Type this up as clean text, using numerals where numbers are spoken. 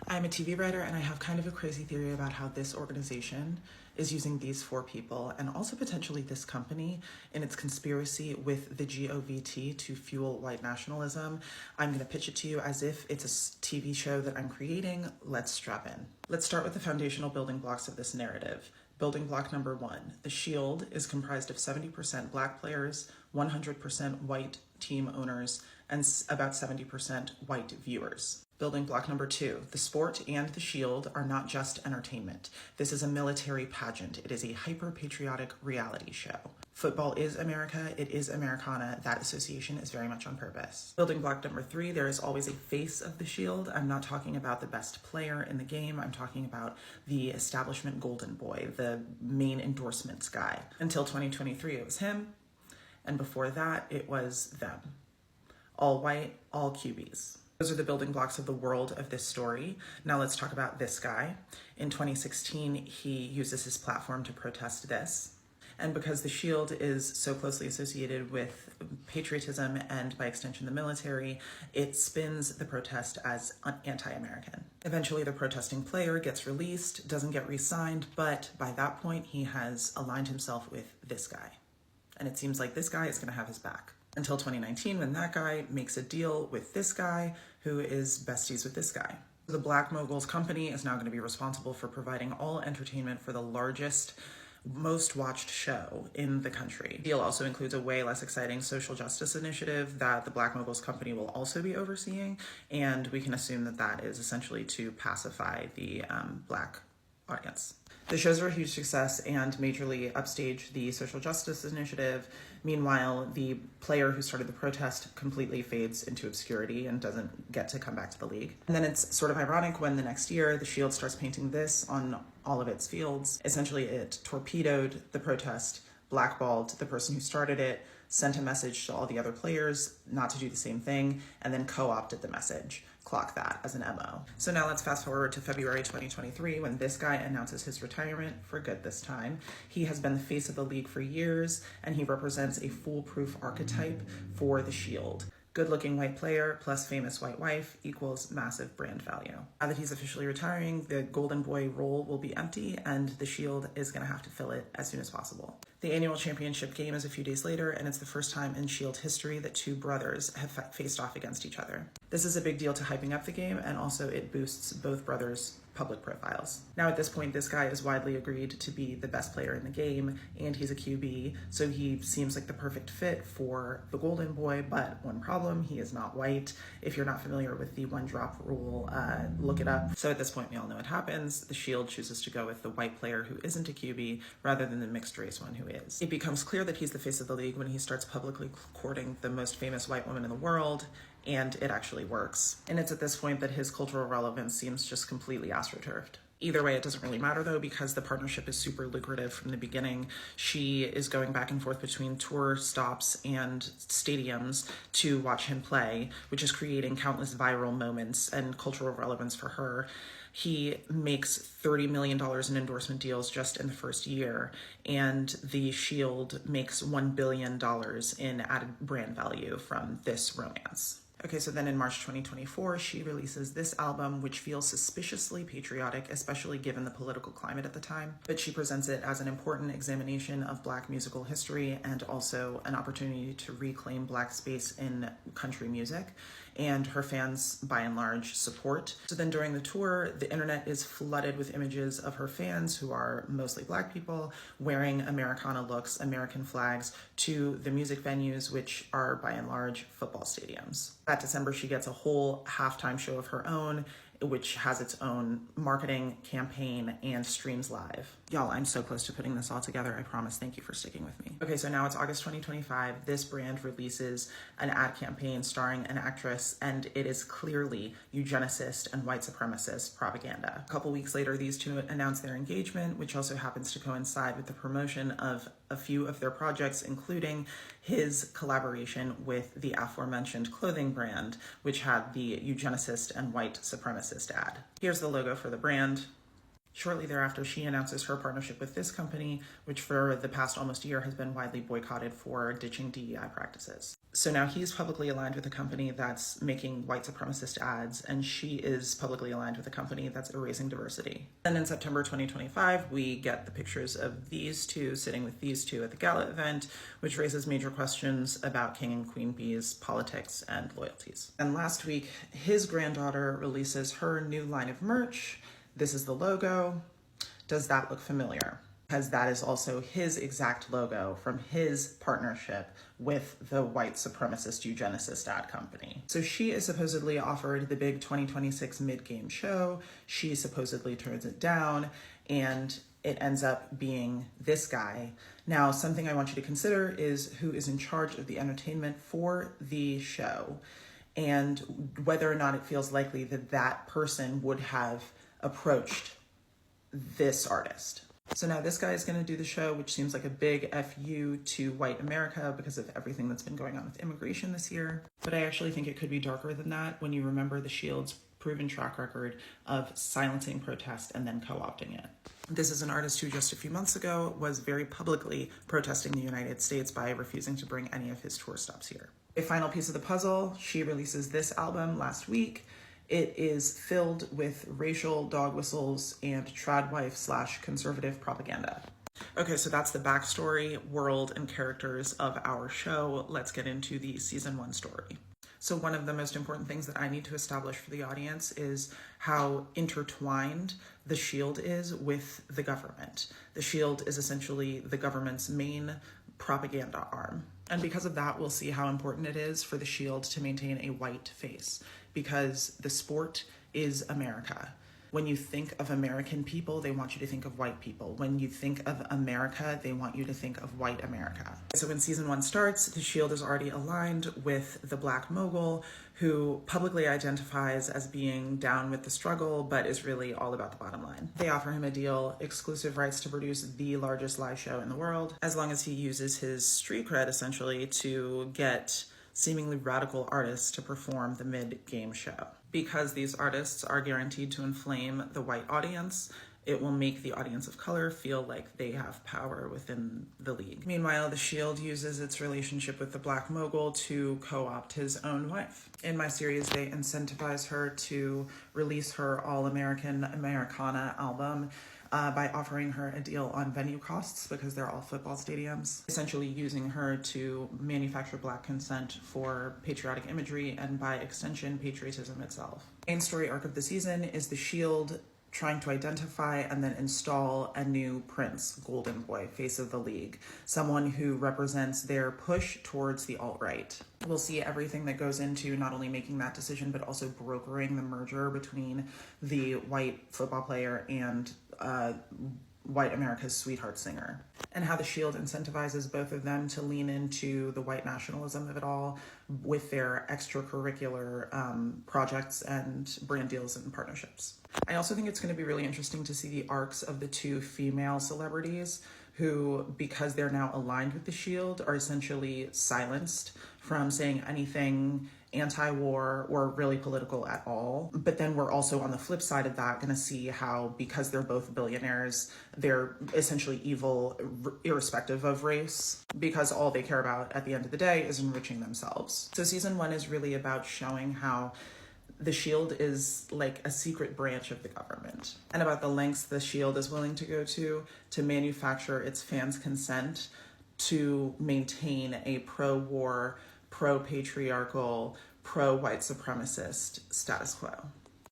I'm a TV writer and I have kind of a crazy theory about how this organization is using these four people and also potentially this company in its conspiracy with the GOVT to fuel white nationalism. I'm going to pitch it to you as if it's a TV show that I'm creating. Let's strap in. Let's start with the foundational building blocks of this narrative. Building block number one, the Shield is comprised of 70% Black players, 100% white team owners, and about 70% white viewers. Building block number two, the sport and the Shield are not just entertainment. This is a military pageant. It is a hyper-patriotic reality show. Football is America. It is Americana. That association is very much on purpose. Building block number three, there is always a face of the Shield. I'm not talking about the best player in the game. I'm talking about the establishment golden boy, the main endorsements guy. Until 2023, it was him. And before that, it was them. All white, all QBs. Those are the building blocks of the world of this story. Now let's talk about this guy. In 2016, he uses his platform to protest this. And because the Shield is so closely associated with patriotism and by extension the military, it spins the protest as anti-American. Eventually the protesting player gets released, doesn't get re-signed, but by that point he has aligned himself with this guy. And it seems like this guy is going to have his back. Until 2019, when that guy makes a deal with this guy who is besties with this guy. The Black Moguls company is now going to be responsible for providing all entertainment for the largest, most watched show in the country. The deal also includes a way less exciting social justice initiative that the Black Moguls company will also be overseeing, and we can assume that that is essentially to pacify the Black audience. The shows are a huge success and majorly upstage the social justice initiative. Meanwhile, the player who started the protest completely fades into obscurity and doesn't get to come back to the league. And then it's sort of ironic when the next year the Shield starts painting this on all of its fields. Essentially, it torpedoed the protest, blackballed the person who started it, sent a message to all the other players not to do the same thing, and then co-opted the message. Clock that as an MO. So now let's fast forward to February 2023 when this guy announces his retirement for good this time. He has been the face of the league for years and he represents a foolproof archetype for the Shield. Good-looking white player plus famous white wife equals massive brand value. Now that he's officially retiring, the golden boy role will be empty and the Shield is going to have to fill it as soon as possible. The annual championship game is a few days later, and it's the first time in Shield history that two brothers have faced off against each other. This is a big deal to hyping up the game, and also it boosts both brothers' public profiles. Now at this point, this guy is widely agreed to be the best player in the game, and he's a QB, so he seems like the perfect fit for the golden boy, but one problem, he is not white. If you're not familiar with the one drop rule, look it up. So at this point, we all know what happens. The Shield chooses to go with the white player who isn't a QB rather than the mixed race one who is. It becomes clear that he's the face of the league when he starts publicly courting the most famous white woman in the world, and it actually works. And it's at this point that his cultural relevance seems just completely astroturfed. Either way, it doesn't really matter though, because the partnership is super lucrative from the beginning. She is going back and forth between tour stops and stadiums to watch him play, which is creating countless viral moments and cultural relevance for her. He makes $30 million in endorsement deals just in the first year, and the Shield makes $1 billion in added brand value from this romance. Okay, so then in March 2024, she releases this album, which feels suspiciously patriotic, especially given the political climate at the time. But she presents it as an important examination of Black musical history and also an opportunity to reclaim Black space in country music. And her fans, by and large, support. So then during the tour, the internet is flooded with images of her fans, who are mostly Black people, wearing Americana looks, American flags, to the music venues, which are by and large football stadiums. That December, she gets a whole halftime show of her own, which has its own marketing campaign and streams live. Y'all, I'm so close to putting this all together, I promise. Thank you for sticking with me. Okay, so now it's August 2025. This brand releases an ad campaign starring an actress, and it is clearly eugenicist and white supremacist propaganda. A couple weeks later, these two announce their engagement, which also happens to coincide with the promotion of a few of their projects, including his collaboration with the aforementioned clothing brand, which had the eugenicist and white supremacist ad. Here's the logo for the brand. Shortly thereafter, she announces her partnership with this company, which for the past almost year has been widely boycotted for ditching DEI practices. So now he's publicly aligned with a company that's making white supremacist ads, and she is publicly aligned with a company that's erasing diversity. And in September 2025, we get the pictures of these two sitting with these two at the gala event, which raises major questions about King and Queen Bee's politics and loyalties. And last week, his granddaughter releases her new line of merch. This is the logo. Does that look familiar? Because that is also his exact logo from his partnership with the white supremacist eugenicist ad company. So she is supposedly offered the big 2026 mid-game show. She supposedly turns it down, and it ends up being this guy. Now, something I want you to consider is who is in charge of the entertainment for the show, and whether or not it feels likely that that person would have approached this artist. So now this guy is going to do the show, which seems like a big FU to white America because of everything that's been going on with immigration this year. But I actually think it could be darker than that when you remember the Shield's proven track record of silencing protest and then co-opting it. This is an artist who just a few months ago was very publicly protesting the United States by refusing to bring any of his tour stops here. A final piece of the puzzle, she releases this album last week. It is filled with racial dog whistles and tradwife / conservative propaganda. Okay, so that's the backstory, world, and characters of our show. Let's get into the season 1 story. So one of the most important things that I need to establish for the audience is how intertwined the Shield is with the government. The Shield is essentially the government's main propaganda arm. And because of that, we'll see how important it is for the Shield to maintain a white face, because the sport is America. When you think of American people, they want you to think of white people. When you think of America, they want you to think of white America. So when season 1 starts, the Shield is already aligned with the Black mogul, who publicly identifies as being down with the struggle, but is really all about the bottom line. They offer him a deal, exclusive rights to produce the largest live show in the world, as long as he uses his street cred, essentially, to get seemingly radical artists to perform the mid-game show. Because these artists are guaranteed to inflame the white audience, it will make the audience of color feel like they have power within the league. Meanwhile, the Shield uses its relationship with the Black mogul to co-opt his own wife. In my series, they incentivize her to release her All-American Americana album by offering her a deal on venue costs, because they're all football stadiums, essentially using her to manufacture Black consent for patriotic imagery and, by extension, patriotism itself. The main story arc of the season is the Shield trying to identify and then install a new prince, Golden Boy, face of the league, someone who represents their push towards the alt-right. We'll see everything that goes into not only making that decision, but also brokering the merger between the white football player and white America's sweetheart singer, and how the Shield incentivizes both of them to lean into the white nationalism of it all with their extracurricular projects and brand deals and partnerships. I also think it's going to be really interesting to see the arcs of the two female celebrities who, because they're now aligned with the Shield, are essentially silenced from saying anything anti-war or really political at all. But then we're also, on the flip side of that, going to see how, because they're both billionaires, they're essentially evil irrespective of race, because all they care about at the end of the day is enriching themselves. So season 1 is really about showing how the Shield is like a secret branch of the government, and about the lengths the Shield is willing to go to manufacture its fans' consent to maintain a pro-war, pro-patriarchal, pro-white supremacist status quo.